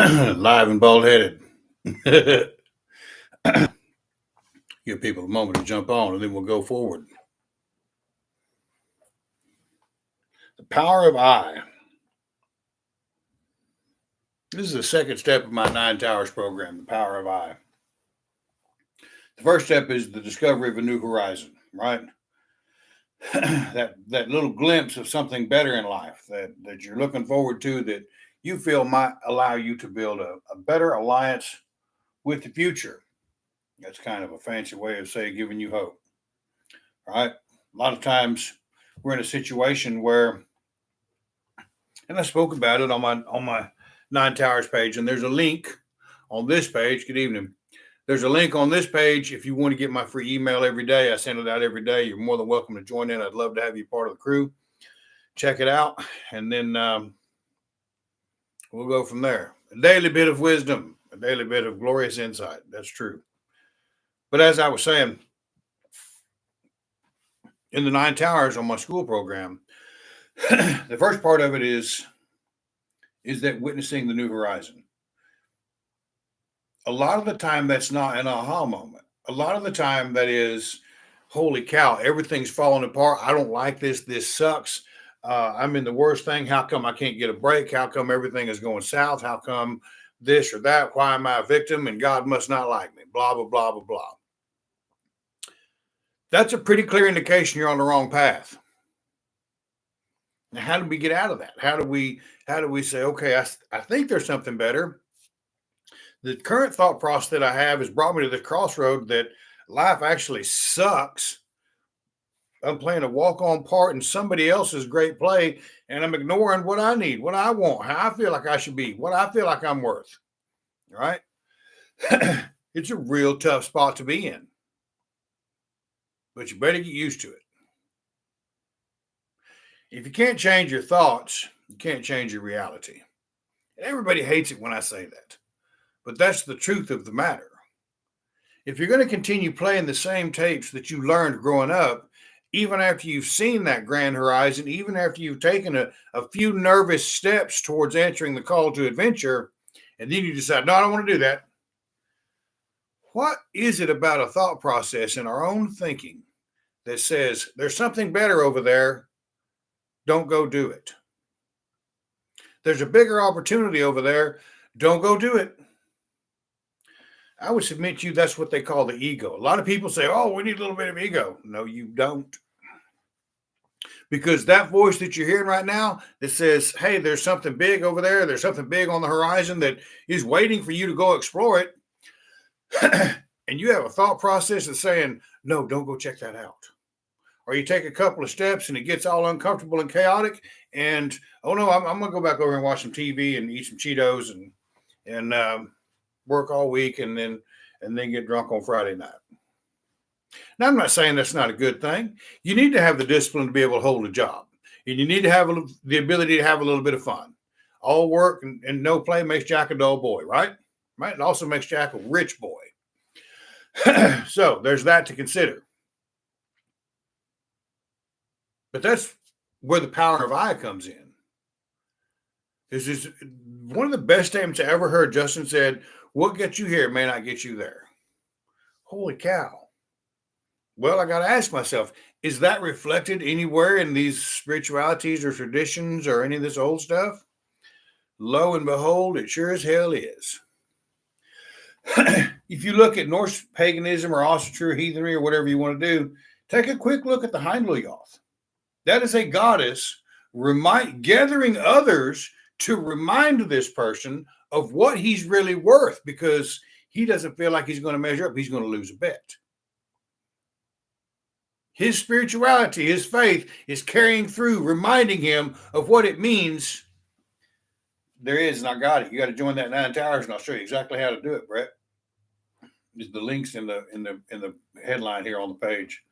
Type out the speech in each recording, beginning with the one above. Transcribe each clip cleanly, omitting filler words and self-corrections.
Live and bald headed. Give people a moment to jump on and then we'll go forward. The power of I. This is the second step of my 9 Towers program, the power of I. The first step is the discovery of a new horizon, right? that little glimpse of something better in life that you're looking forward to, that you feel might allow you to build a better alliance with the future. That's kind of a fancy way of saying giving you hope, right? A lot of times we're in a situation where, and I spoke about it on my 9 Towers page, and there's a link on this page. Good evening. There's a link on this page if you want to get my free email every day. I send it out every day. You're more than welcome to join in. I'd love to have you part of the crew. Check it out, and then we'll go from there. A daily bit of wisdom, a daily bit of glorious insight. That's true. But as I was saying, in the 9 Towers on my school program, the first part of it is that witnessing the new horizon. A lot of the time, that's not an aha moment. A lot of the time, that is, holy cow, everything's falling apart. I don't like this. This sucks. I'm in the worst thing. How come I can't get a break? How come everything is going south? How come this or that? Why am I a victim? And God must not like me. Blah, blah, blah, blah, blah. That's a pretty clear indication you're on the wrong path. Now, how do we get out of that? How do we say, okay, I think there's something better. The current thought process that I have has brought me to the crossroad that life actually sucks. I'm playing a walk-on part in somebody else's great play, and I'm ignoring what I need, what I want, how I feel like I should be, what I feel like I'm worth. Right? It's a real tough spot to be in. But you better get used to it. If you can't change your thoughts, you can't change your reality. And everybody hates it when I say that. But that's the truth of the matter. If you're going to continue playing the same tapes that you learned growing up, even after you've seen that grand horizon, even after you've taken a few nervous steps towards answering the call to adventure, and then you decide, no, I don't want to do that. What is it about a thought process in our own thinking that says there's something better over there? Don't go do it. There's a bigger opportunity over there. Don't go do it. I would submit to you that's what they call the ego. A lot of people say, oh, we need a little bit of ego. No, you don't. Because that voice that you're hearing right now that says, hey, there's something big over there. There's something big on the horizon that is waiting for you to go explore it. And you have a thought process that's saying, no, don't go check that out. Or you take a couple of steps and it gets all uncomfortable and chaotic. And, oh, no, I'm going to go back over and watch some TV and eat some Cheetos and work all week and then get drunk on Friday night. Now, I'm not saying that's not a good thing. You need to have the discipline to be able to hold a job. And you need to have the ability to have a little bit of fun. All work and no play makes Jack a dull boy, right? Right? It also makes Jack a rich boy. So there's that to consider. But that's where the power of I comes in. This is one of the best statements I ever heard. Justin said, what gets you here may not get you there. Holy cow. Well, I got to ask myself, is that reflected anywhere in these spiritualities or traditions or any of this old stuff? Lo and behold, it sure as hell is. If you look at Norse paganism or Austro heathenry or whatever you want to do, take a quick look at the Heimdalljoth. That is a goddess gathering others to remind this person of what he's really worth, because he doesn't feel like he's going to measure up. He's going to lose a bet. His spirituality, his faith is carrying through, reminding him of what it means. There is, and I got it. You got to join that 9 Towers, and I'll show you exactly how to do it, Brett. There's the links in the headline here on the page.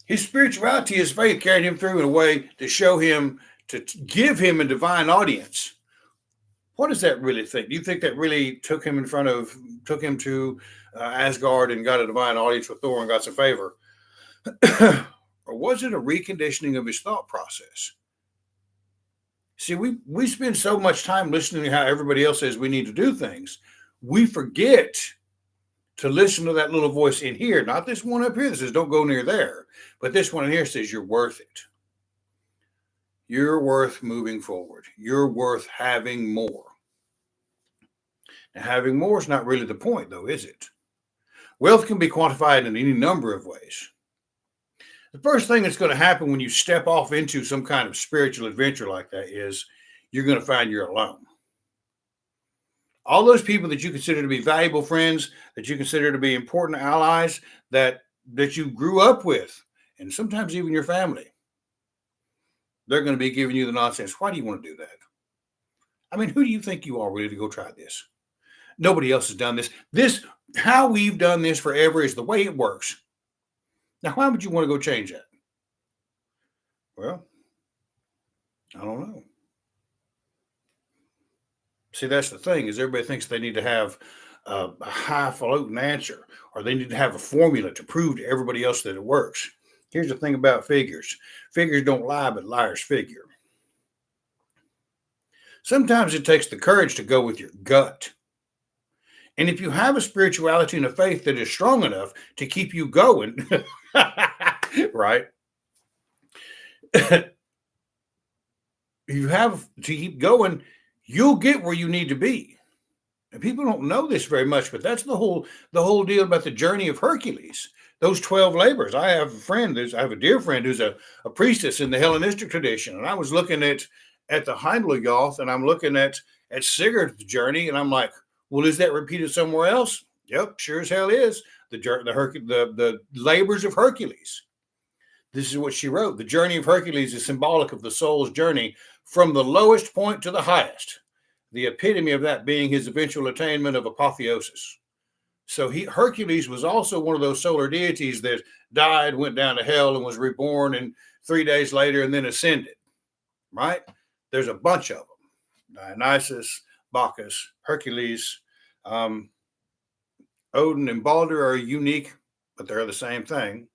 His spirituality, his faith carried him through in a way to show him, to give him a divine audience. What does that really think? Do you think that really took him to Asgard and got a divine audience with Thor and got some favor? Or was it a reconditioning of his thought process? See, we spend so much time listening to how everybody else says we need to do things. We forget to listen to that little voice in here, not this one up here that says don't go near there, but this one in here says you're worth it. You're worth moving forward. You're worth having more. Now, having more is not really the point, though, is it? Wealth can be quantified in any number of ways. The first thing that's going to happen when you step off into some kind of spiritual adventure like that is you're going to find you're alone. All those people that you consider to be valuable friends, that you consider to be important allies, that you grew up with, and sometimes even your family, they're going to be giving you the nonsense. Why do you want to do that? I mean, who do you think you are really to go try this? Nobody else has done this. How we've done this forever is the way it works. Now, why would you want to go change that? Well, I don't know. See, that's the thing, is everybody thinks they need to have a highfalutin answer, or they need to have a formula to prove to everybody else that it works. Here's the thing about figures. Figures don't lie, but liars figure. Sometimes it takes the courage to go with your gut. And if you have a spirituality and a faith that is strong enough to keep you going, right? You have to keep going, you'll get where you need to be. And people don't know this very much, but that's the whole deal about the journey of Hercules. Those 12 labors. I have a dear friend who's a priestess in the Hellenistic tradition. And I was looking at the Heimlich, and I'm looking at Sigurd's journey, and I'm like, well, is that repeated somewhere else? Yep, sure as hell is. The labors of Hercules. This is what she wrote. The journey of Hercules is symbolic of the soul's journey from the lowest point to the highest. The epitome of that being his eventual attainment of apotheosis. So Hercules was also one of those solar deities that died, went down to hell, and was reborn, and 3 days later, and then ascended. Right? There's a bunch of them. Dionysus, Bacchus, Hercules, Odin, and Balder are unique, but they're the same thing.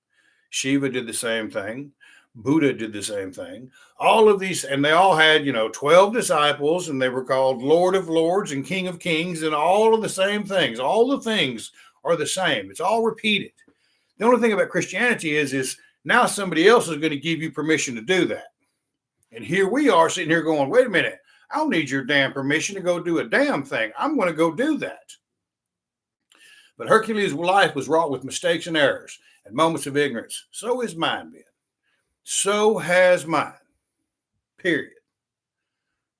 Shiva did the same thing. Buddha did the same thing. All of these, and they all had, 12 disciples, and they were called Lord of Lords and King of Kings, and all of the same things. All the things are the same. It's all repeated. The only thing about Christianity is now somebody else is going to give you permission to do that. And here we are sitting here going, wait a minute, I don't need your damn permission to go do a damn thing. I'm going to go do that. But Hercules' life was wrought with mistakes and errors and moments of ignorance. So is mine been. So has mine. Period.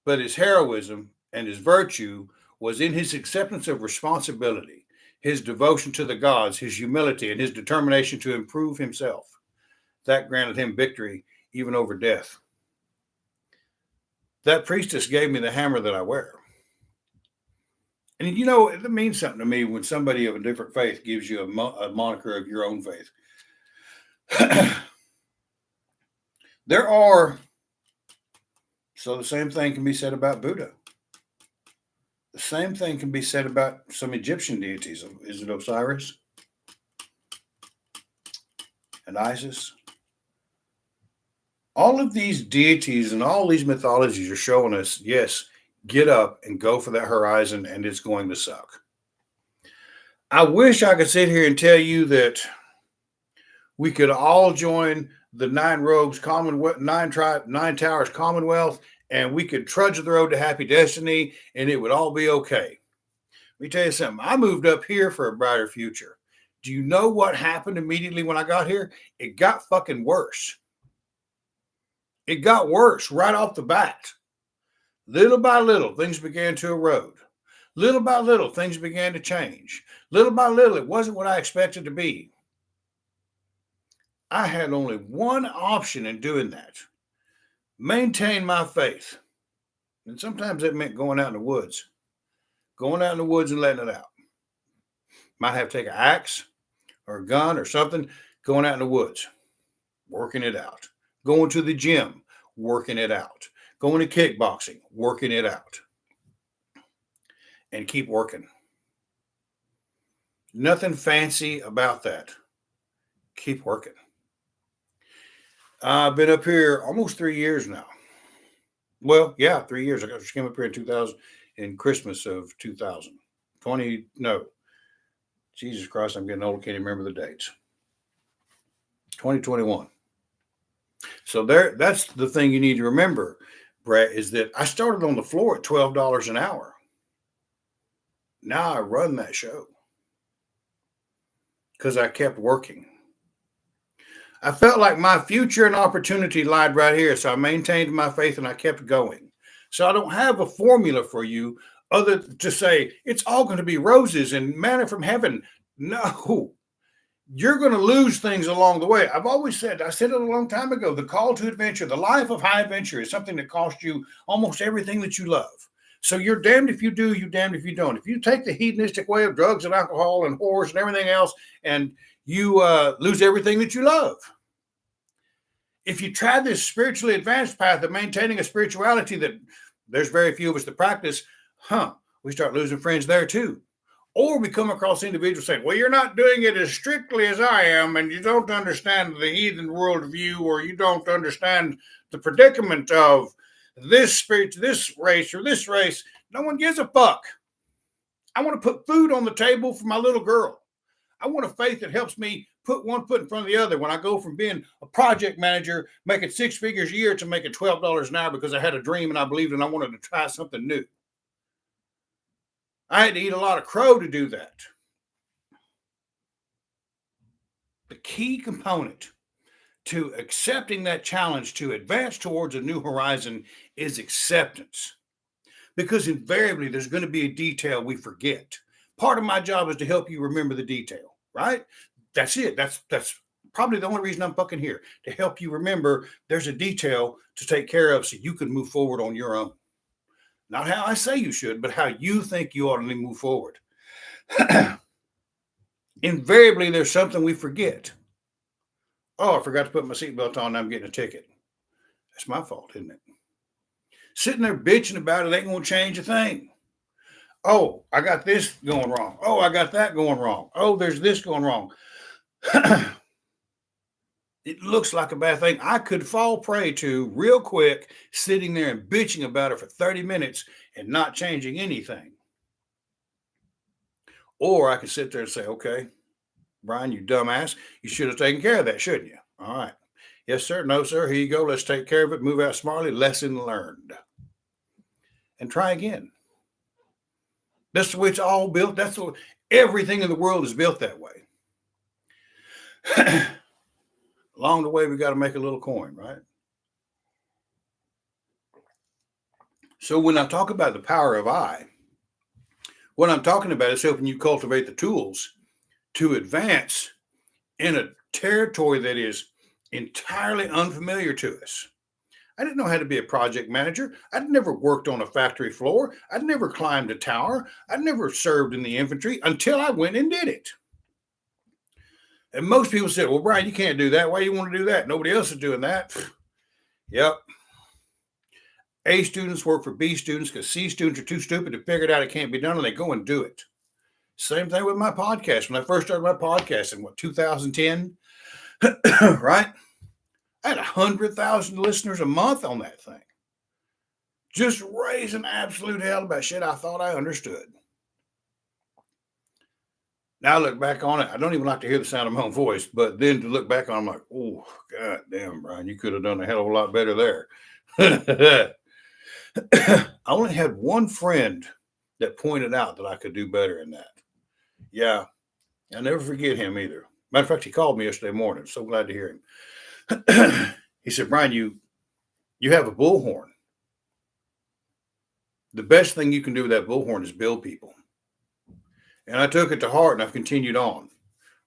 But his heroism and his virtue was in his acceptance of responsibility, his devotion to the gods, his humility, and his determination to improve himself. That granted him victory even over death. That priestess gave me the hammer that I wear. And it means something to me when somebody of a different faith gives you a moniker of your own faith. So the same thing can be said about Buddha. The same thing can be said about some Egyptian deities. Is it Osiris and Isis? All of these deities and all these mythologies are showing us, yes, get up and go for that horizon, and it's going to suck. I wish I could sit here and tell you that we could all join the Nine Towers Commonwealth, and we could trudge the road to happy destiny, and it would all be okay. Let me tell you something. I moved up here for a brighter future. Do you know what happened immediately when I got here? It got fucking worse. It got worse right off the bat. Little by little, things began to erode. Little by little, things began to change. Little by little, it wasn't what I expected to be. I had only one option in doing that. Maintain my faith. And sometimes that meant going out in the woods. Going out in the woods and letting it out. Might have to take an axe or a gun or something. Going out in the woods. Working it out. Going to the gym. Working it out. Going to kickboxing. Working it out. And keep working. Nothing fancy about that. Keep working. I've been up here almost 3 years now. Well, yeah, 3 years. I just came up here in 2000, in Christmas of 2020. No, Jesus Christ, I'm getting old. Can't even remember the dates. 2021. So that's the thing you need to remember, Brett, is that I started on the floor at $12 an hour. Now I run that show because I kept working. I felt like my future and opportunity lied right here. So I maintained my faith and I kept going. So I don't have a formula for you other to say it's all going to be roses and manna from heaven. No, you're going to lose things along the way. I've always said, I said it a long time ago, the call to adventure, the life of high adventure is something that costs you almost everything that you love. So you're damned if you do, you're damned if you don't. If you take the hedonistic way of drugs and alcohol and whores and everything else, and you lose everything that you love. If you try this spiritually advanced path of maintaining a spirituality that there's very few of us that practice, we start losing friends there too. Or we come across individuals saying, well, you're not doing it as strictly as I am, and you don't understand the heathen worldview, or you don't understand the predicament of this spirit, this race, or this race. No one gives a fuck. I want to put food on the table for my little girl. I want a faith that helps me put one foot in front of the other when I go from being a project manager, making 6 figures a year, to making $12 an hour because I had a dream and I believed and I wanted to try something new. I had to eat a lot of crow to do that. The key component to accepting that challenge to advance towards a new horizon is acceptance. Because invariably there's going to be a detail we forget. Part of my job is to help you remember the detail, right? That's it. That's probably the only reason I'm fucking here, to help you remember there's a detail to take care of so you can move forward on your own. Not how I say you should, but how you think you ought to move forward. Invariably, there's something we forget. Oh, I forgot to put my seatbelt on. I'm getting a ticket. That's my fault, isn't it? Sitting there bitching about it ain't going to change a thing. Oh, I got this going wrong. Oh, I got that going wrong. Oh, there's this going wrong. It looks like a bad thing I could fall prey to real quick, sitting there and bitching about it for 30 minutes and not changing anything. Or I could sit there and say, okay, Bryan, you dumbass, you should have taken care of that, shouldn't you? All right. Yes, sir. No, sir. Here you go. Let's take care of it. Move out smartly. Lesson learned. And try again. That's the way it's all built. That's the way everything in the world is built that way. Along the way, we got to make a little coin, right? So when I talk about the power of I, what I'm talking about is helping you cultivate the tools to advance in a territory that is entirely unfamiliar to us. I didn't know how to be a project manager. I'd never worked on a factory floor. I'd never climbed a tower. I'd never served in the infantry until I went and did it. And most people said, well, Bryan, you can't do that. Why do you want to do that? Nobody else is doing that. Yep. A students work for B students because C students are too stupid to figure it out. It can't be done, and they go and do it. Same thing with my podcast. When I first started my podcast in 2010, right? I had 100,000 listeners a month on that thing. Just raising absolute hell about shit I thought I understood. Now I look back on it, I don't even like to hear the sound of my own voice, but then to look back on it, I'm like, oh, God damn, Bryan, you could have done a hell of a lot better there. I only had one friend that pointed out that I could do better in that. Yeah, I'll never forget him either. Matter of fact, he called me yesterday morning. So glad to hear him. He said, Bryan, you have a bullhorn. The best thing you can do with that bullhorn is build people. And I took it to heart and I've continued on,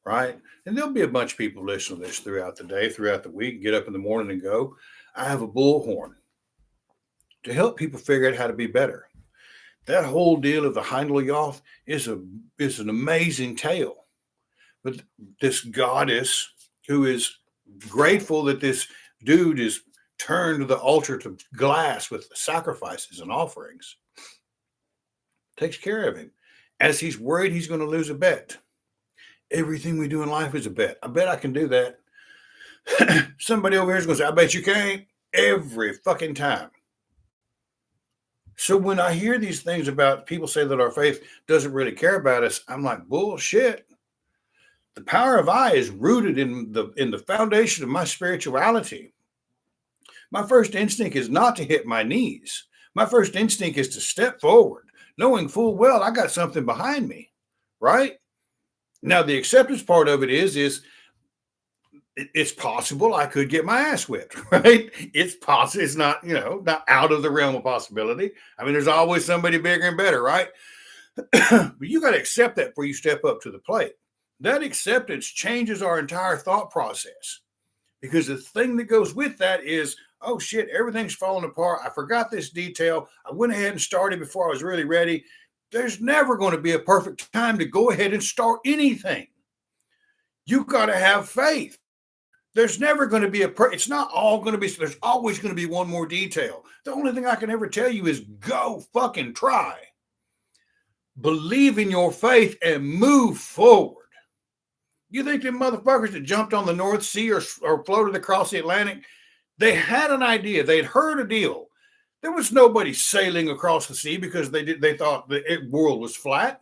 right? And there'll be a bunch of people listening to this throughout the day, throughout the week, get up in the morning and go, I have a bullhorn to help people figure out how to be better. That whole deal of the Heindel is an amazing tale. But this goddess who is grateful that this dude is turned the altar to glass with sacrifices and offerings, takes care of him as he's worried he's going to lose a bet. Everything we do in life is a bet. I bet I can do that. Somebody over here is going to say, I bet you can't. Every fucking time. So when I hear these things about people say that our faith doesn't really care about us, I'm like, bullshit. The power of I is rooted in the foundation of my spirituality. My first instinct is not to hit my knees. My first instinct is to step forward, knowing full well I got something behind me, right? Now the acceptance part of it is it's possible I could get my ass whipped, right? It's possible. It's not, not out of the realm of possibility. I mean, there's always somebody bigger and better, right? But you got to accept that before you step up to the plate. That acceptance changes our entire thought process, because the thing that goes with that is, oh shit, everything's falling apart. I forgot this detail. I went ahead and started before I was really ready. There's never going to be a perfect time to go ahead and start anything. You got to have faith. There's never going to be it's not all going to be, there's always going to be one more detail. The only thing I can ever tell you is go fucking try. Believe in your faith and move forward. You think them motherfuckers that jumped on the North Sea or floated across the Atlantic, they had an idea. They'd heard a deal. There was nobody sailing across the sea because they thought the world was flat.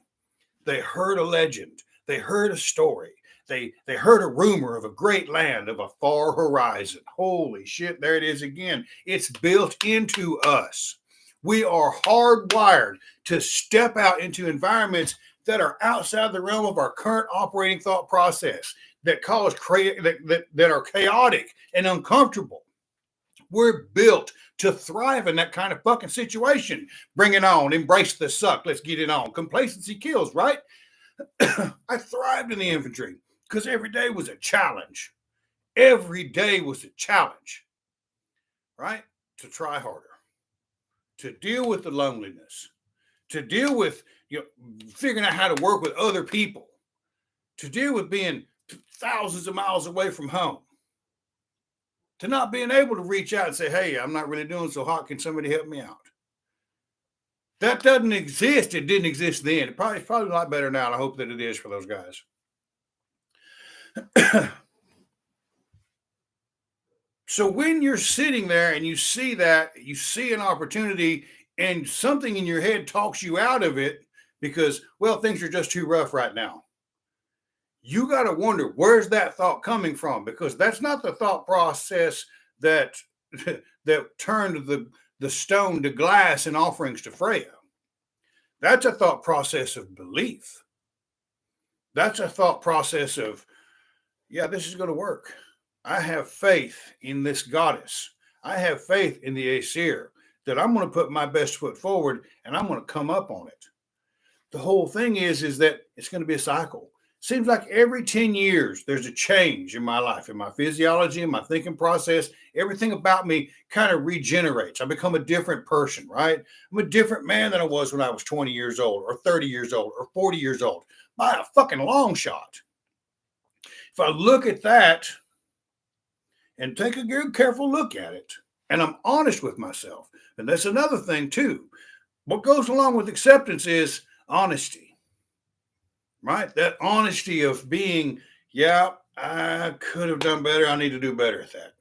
They heard a legend. They heard a story. They heard a rumor of a great land, of a far horizon. Holy shit, there it is again. It's built into us. We are hardwired to step out into environments that are outside the realm of our current operating thought process, that that are chaotic and uncomfortable. We're built to thrive in that kind of fucking situation. Bring it on. Embrace the suck. Let's get it on. Complacency kills, right? I thrived in the infantry because every day was a challenge. Every day was a challenge, right? To try harder, to deal with the loneliness, to deal with figuring out how to work with other people, to deal with being thousands of miles away from home, to not being able to reach out and say, hey, I'm not really doing so hot. Can somebody help me out? That doesn't exist. It didn't exist then. It's probably a lot better now. And I hope that it is for those guys. So when you're sitting there and you see that, you see an opportunity and something in your head talks you out of it because, well, things are just too rough right now. You got to wonder, where's that thought coming from? Because that's not the thought process that turned the stone to glass in offerings to Freya. That's a thought process of belief. That's a thought process of, yeah, this is going to work. I have faith in this goddess. I have faith in the Aesir that I'm going to put my best foot forward and I'm going to come up on it. The whole thing is that it's going to be a cycle. Seems like every 10 years, there's a change in my life, in my physiology, in my thinking process. Everything about me kind of regenerates. I become a different person, right? I'm a different man than I was when I was 20 years old or 30 years old or 40 years old by a fucking long shot. If I look at that and take a good, careful look at it, and I'm honest with myself, and that's another thing too. What goes along with acceptance is honesty. Right? That honesty of being, yeah, I could have done better. I need to do better at that.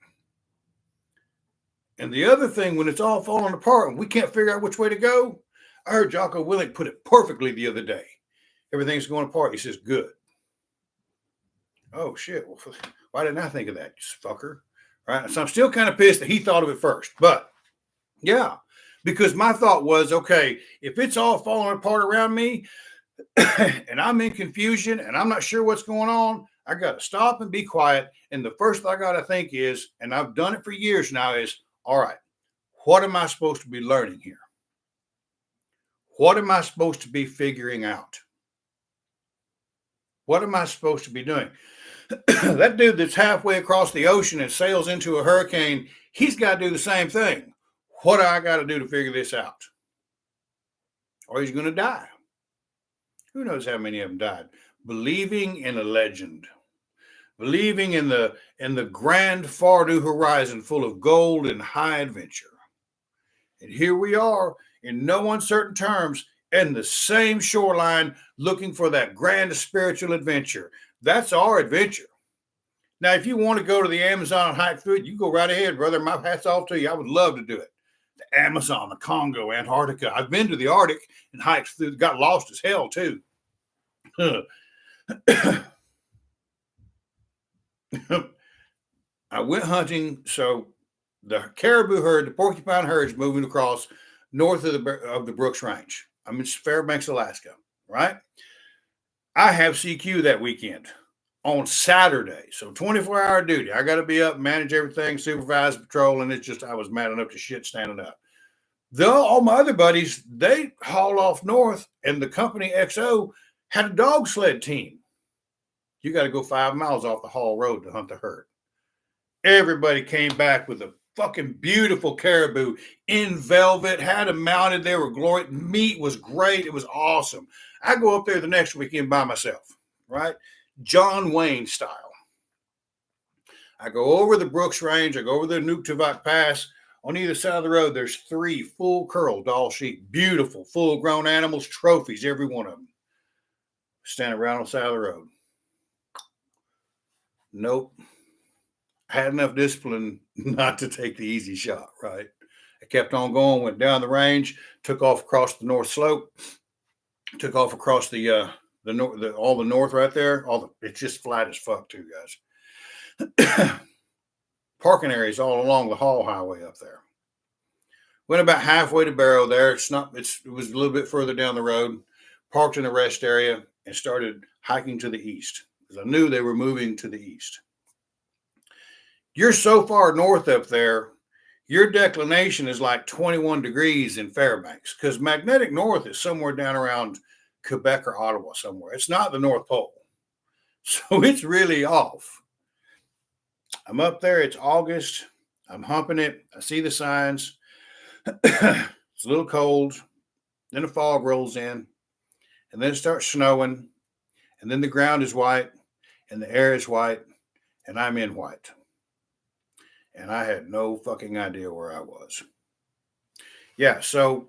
And the other thing, when it's all falling apart and we can't figure out which way to go, I heard Jocko Willink put it perfectly the other day. Everything's going apart. He says, good. Oh, shit. Well, why didn't I think of that, you fucker? Right? So I'm still kind of pissed that he thought of it first. But, yeah, because my thought was, okay, if it's all falling apart around me, and I'm in confusion and I'm not sure what's going on, I got to stop and be quiet. And the first thing I got to think is, and I've done it for years now, is, all right, what am I supposed to be learning here? What am I supposed to be figuring out? What am I supposed to be doing? That dude that's halfway across the ocean and sails into a hurricane, he's got to do the same thing. What do I got to do to figure this out? Or he's going to die. Who knows how many of them died? Believing in a legend, believing in the grand far-new horizon full of gold and high adventure. And here we are in no uncertain terms in the same shoreline looking for that grand spiritual adventure. That's our adventure. Now, if you want to go to the Amazon and hike through it, you go right ahead, brother. My hat's off to you. I would love to do it. the Amazon, the Congo, Antarctica. I've been to the Arctic and hiked through, got lost as hell too. I went hunting. So the caribou herd, the porcupine herd is moving across north of the Brooks Range. I'm in Fairbanks, Alaska, right? I have CQ that weekend on Saturday. So 24-hour duty. I got to be up, manage everything, supervise patrol, and it's just I was mad enough to shit standing up. Though all my other buddies, they hauled off north, and the company XO had a dog sled team. You got to go 5 miles off the haul road to hunt the herd. Everybody came back with a fucking beautiful caribou in velvet, had them mounted. They were glorious. Meat was great. It was awesome. I go up there the next weekend by myself, right? John Wayne style. I go over the Brooks Range. I go over the Nukhtavuk Pass. On either side of the road, there's 3 full curl Dall sheep. Beautiful, full-grown animals, trophies, every one of them. Standing around on the side of the road. Nope. I had enough discipline not to take the easy shot, right? I kept on going, went down the range, took off across the north slope, took off across the north right there. It's just flat as fuck too, guys. Parking areas all along the haul highway up there. Went about halfway to Barrow there. It was a little bit further down the road. Parked in the rest area and started hiking to the east because I knew they were moving to the east. You're so far north up there, your declination is like 21 degrees in Fairbanks because magnetic north is somewhere down around Quebec or Ottawa somewhere. It's not the North Pole. So it's really off. I'm up there. It's August. I'm humping it. I see the signs. It's a little cold. Then the fog rolls in. And then it starts snowing. And then the ground is white. And the air is white. And I'm in white. And I had no fucking idea where I was. Yeah, so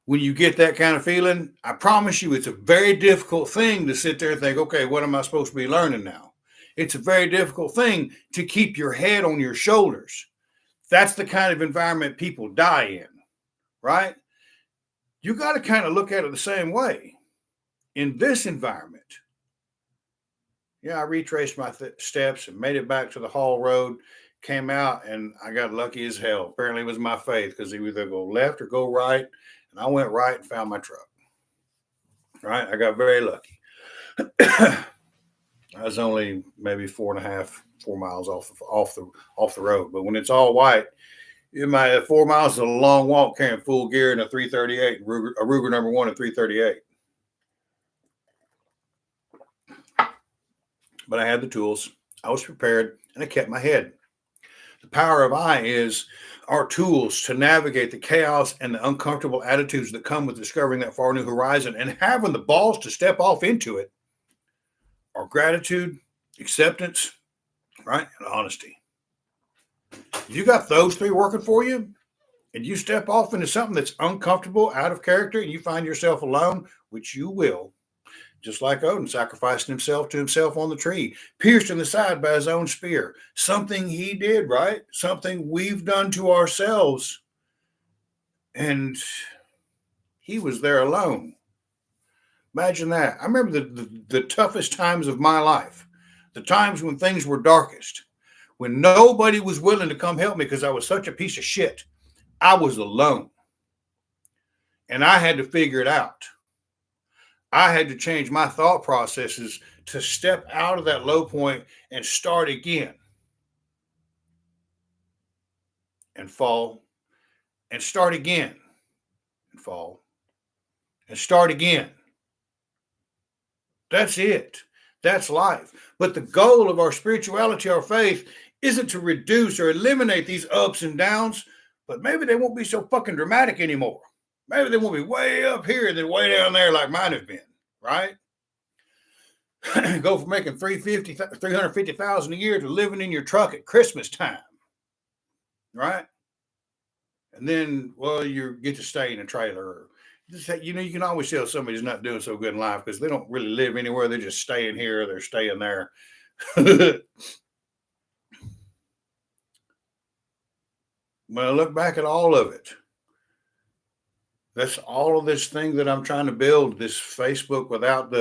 when you get that kind of feeling, I promise you it's a very difficult thing to sit there and think, okay, what am I supposed to be learning now? It's a very difficult thing to keep your head on your shoulders. That's the kind of environment people die in, right? You got to kind of look at it the same way. In this environment, yeah, I retraced my steps and made it back to the haul road, came out, and I got lucky as hell. Apparently it was my faith because you either go left or go right, and I went right and found my truck. Right? I got very lucky. I was only maybe 4 miles off the road. But when it's all white, 4 miles is a long walk carrying full gear and a 338, a Ruger number 1 and 338. But I had the tools. I was prepared, and I kept my head. The power of I is our tools to navigate the chaos and the uncomfortable attitudes that come with discovering that far new horizon and having the balls to step off into it. Are gratitude, acceptance, right, and honesty. If you got those 3 working for you, and you step off into something that's uncomfortable, out of character, and you find yourself alone, which you will, just like Odin sacrificing himself to himself on the tree, pierced in the side by his own spear. Something he did, right? Something we've done to ourselves. And he was there alone. Imagine that. I remember the toughest times of my life, the times when things were darkest, when nobody was willing to come help me because I was such a piece of shit. I was alone. And I had to figure it out. I had to change my thought processes to step out of that low point and start again. And fall. And start again. And fall. And start again. That's it. That's life. But the goal of our spirituality, our faith, isn't to reduce or eliminate these ups and downs, but maybe they won't be so fucking dramatic anymore. Maybe they won't be way up here than way down there like mine have been, right? Go from making $350,000 a year to living in your truck at Christmas time, right? And then, well, you get to stay in a trailer or you can always tell somebody's not doing so good in life because they don't really live anywhere. They're just staying here. They're staying there. When I look back at all of it, That's all of this thing that I'm trying to build, this Facebook without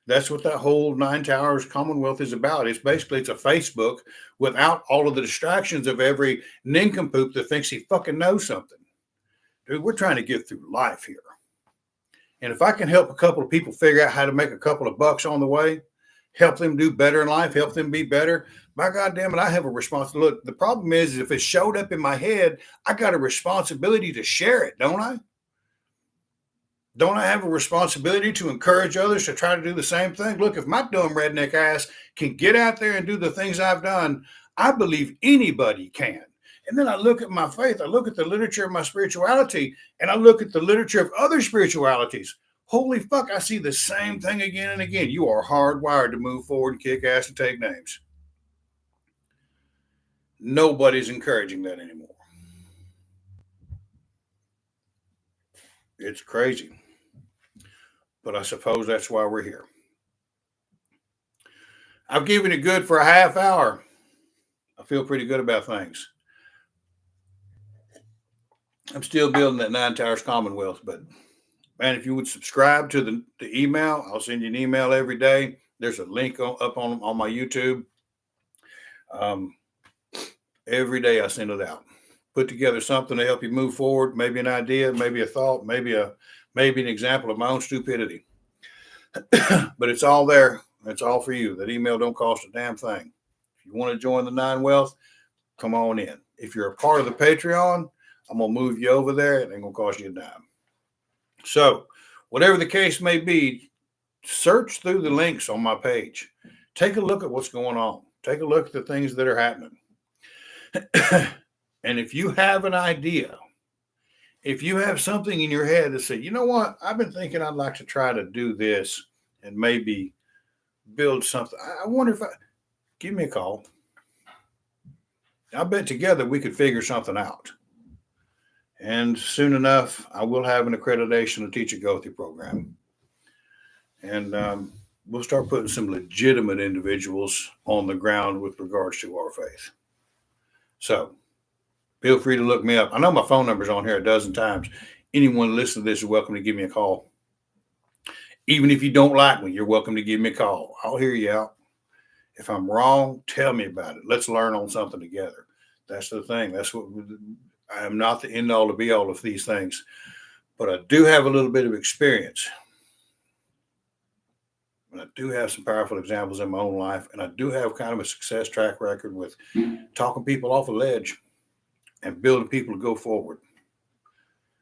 that's what that whole Nine Towers Commonwealth is about. It's a Facebook without all of the distractions of every nincompoop that thinks he fucking knows something. Dude, we're trying to get through life here. And if I can help a couple of people figure out how to make a couple of bucks on the way, help them do better in life, help them be better, my goddamn it, I have a responsibility. Look, the problem is if it showed up in my head, I got a responsibility to share it, don't I? Don't I have a responsibility to encourage others to try to do the same thing? Look, if my dumb redneck ass can get out there and do the things I've done, I believe anybody can. And then I look at my faith, I look at the literature of my spirituality, and I look at the literature of other spiritualities. Holy fuck, I see the same thing again and again. You are hardwired to move forward and kick ass and take names. Nobody's encouraging that anymore. It's crazy. But I suppose that's why we're here. I've given it good for a half hour. I feel pretty good about things. I'm still building that Nine Towers Commonwealth, but man, if you would subscribe to the email, I'll send you an email every day. There's a link up on my YouTube. Every day I send it out. Put together something to help you move forward, maybe an idea, maybe a thought, maybe an example of my own stupidity. But it's all there. It's all for you. That email don't cost a damn thing. If you want to join the Nine Wealth, come on in. If you're a part of the Patreon, I'm going to move you over there. It ain't going to cost you a dime. So whatever the case may be, search through the links on my page. Take a look at what's going on. Take a look at the things that are happening. And if you have an idea, if you have something in your head that say, you know what, I've been thinking I'd like to try to do this and maybe build something. I wonder give me a call. I bet together we could figure something out. And soon enough, I will have an accreditation to teach a Gothi program. And we'll start putting some legitimate individuals on the ground with regards to our faith. So feel free to look me up. I know my phone number's on here a dozen times. Anyone listening to this is welcome to give me a call. Even if you don't like me, you're welcome to give me a call. I'll hear you out. If I'm wrong, tell me about it. Let's learn on something together. That's the thing. That's what I am not the end all to be all of these things, but I do have a little bit of experience. And I do have some powerful examples in my own life. And I do have kind of a success track record with talking people off a ledge and building people to go forward.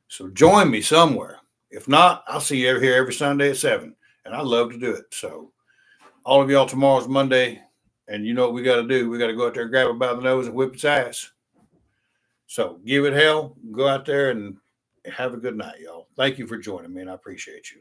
So join me somewhere. If not, I'll see you here every Sunday at 7. And I love to do it. So all of y'all, tomorrow's Monday. And you know what we got to do? We got to go out there and grab it by the nose and whip its ass. So give it hell. Go out there and have a good night, y'all. Thank you for joining me, and I appreciate you.